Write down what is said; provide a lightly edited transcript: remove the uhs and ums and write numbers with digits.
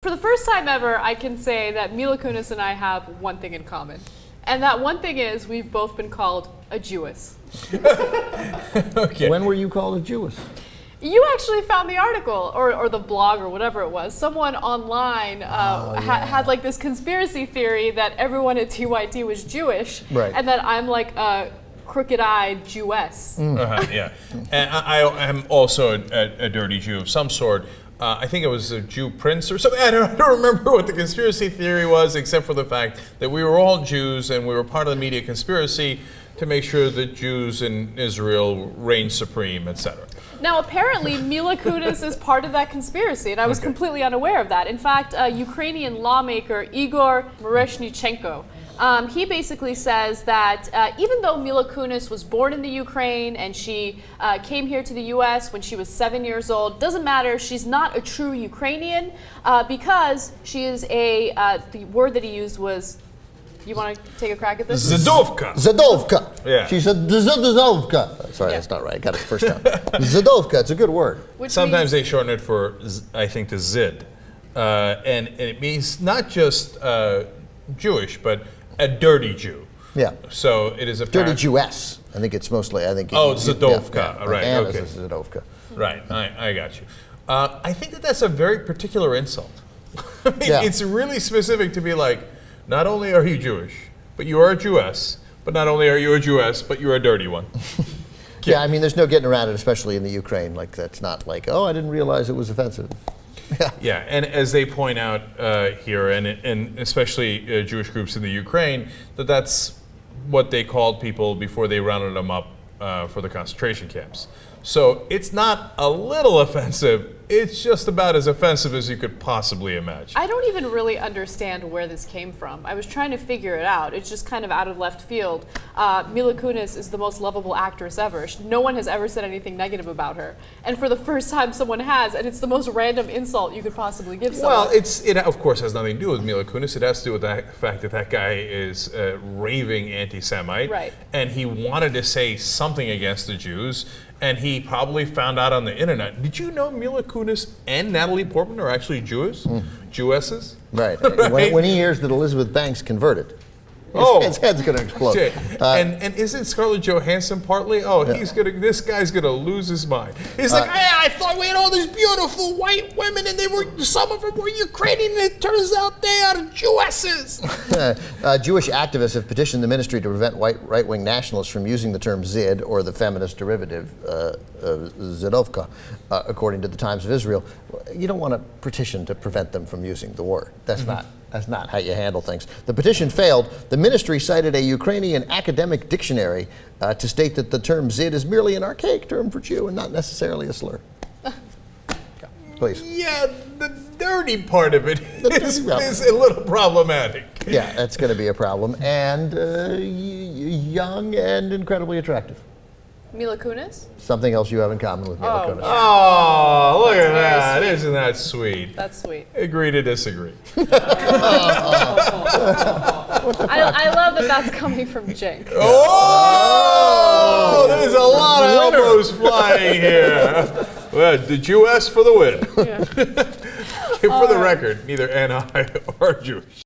For the first time ever, I can say that Mila Kunis and I have one thing in common. And that one thing is we've both been called a Jewess. Okay. When were you called a Jewess? You actually found the article, or the blog, or whatever it was. Someone online had like this conspiracy theory that everyone at TYT was Jewish, right. And that I'm like a crooked-eyed Jewess. Yeah, and I am also a dirty Jew of some sort. I think it was a Jew prince or something. I don't remember what the conspiracy theory was, except for the fact that we were all Jews and we were part of the media conspiracy to make sure that Jews in Israel reign supreme, etc. Now, apparently, Mila Kunis is part of that conspiracy, and I was completely unaware of that. In fact, Ukrainian lawmaker Igor Miroshnichenko, he basically says that even though Mila Kunis was born in the Ukraine and she came here to the U.S. when she was 7 years old, doesn't matter, she's not a true Ukrainian because she is the word that he used was, you want to take a crack at this? Zdovka. Zdovka. Yeah. She said Zdovka. Sorry, that's not right. I got it the first time. Zdovka. It's a good word. Which Sometimes means, they shorten it for, I think, to Zid. And it means not just Jewish, but a dirty Jew. Yeah. So it is a Dirty Jewess. I think it's mostly, Zdovka. Yeah. Right, Anna's okay. is Zdovka. Right, I got you. I think that's a very particular insult. I mean, Yeah. It's really specific to be like, not only are you Jewish, but you are a Jewess. But not only are you a Jewess, but you're a dirty one. Yeah, I mean, there's no getting around it, especially in the Ukraine. Like, that's not like, oh, I didn't realize it was offensive. Yeah, and as they point out here, and especially Jewish groups in the Ukraine, that's what they called people before they rounded them up for the concentration camps. So it's not a little offensive, it's just about as offensive as you could possibly imagine. I don't even really understand where this came from. I was trying to figure it out. It's just kind of out of left field. Mila Kunis is the most lovable actress ever. No one has ever said anything negative about her. And for the first time someone has, and it's the most random insult you could possibly give someone. Well, it of course has nothing to do with Mila Kunis. It has to do with the fact that that guy is a raving anti-Semite. Right. And he wanted to say something against the Jews. And he probably found out on the internet. Did you know Mila Kunis and Natalie Portman are actually Jews? Jewesses? Right. Right. When he hears that Elizabeth Banks converted, his head's going to explode. And isn't Scarlett Johansson partly? Oh, this guy's gonna lose his mind. He's like, hey, I thought we had all these beautiful white women, and some of them were Ukrainian, and it turns out they are Jewesses. Jewish activists have petitioned the ministry to prevent right-wing nationalists from using the term Zid or the feminist derivative Zdovka, according to the Times of Israel. You don't want to petition to prevent them from using the word. That's not how you handle things. The petition failed. The ministry cited a Ukrainian academic dictionary to state that the term Zid is merely an archaic term for Jew and not necessarily a slur. Please. Yeah, the dirty part of it is a little problematic. Yeah, that's going to be a problem. And young and incredibly attractive. Mila Kunis? Something else you have in common with Mila Kunis. Oh, look at That's that. very Isn't that sweet? That's sweet. Agree to disagree. I love that that's coming from Cenk. Oh, there's a lot of elbows flying here. Well, the Jewess for the win. Yeah. For the record, neither Anna or I are Jewish.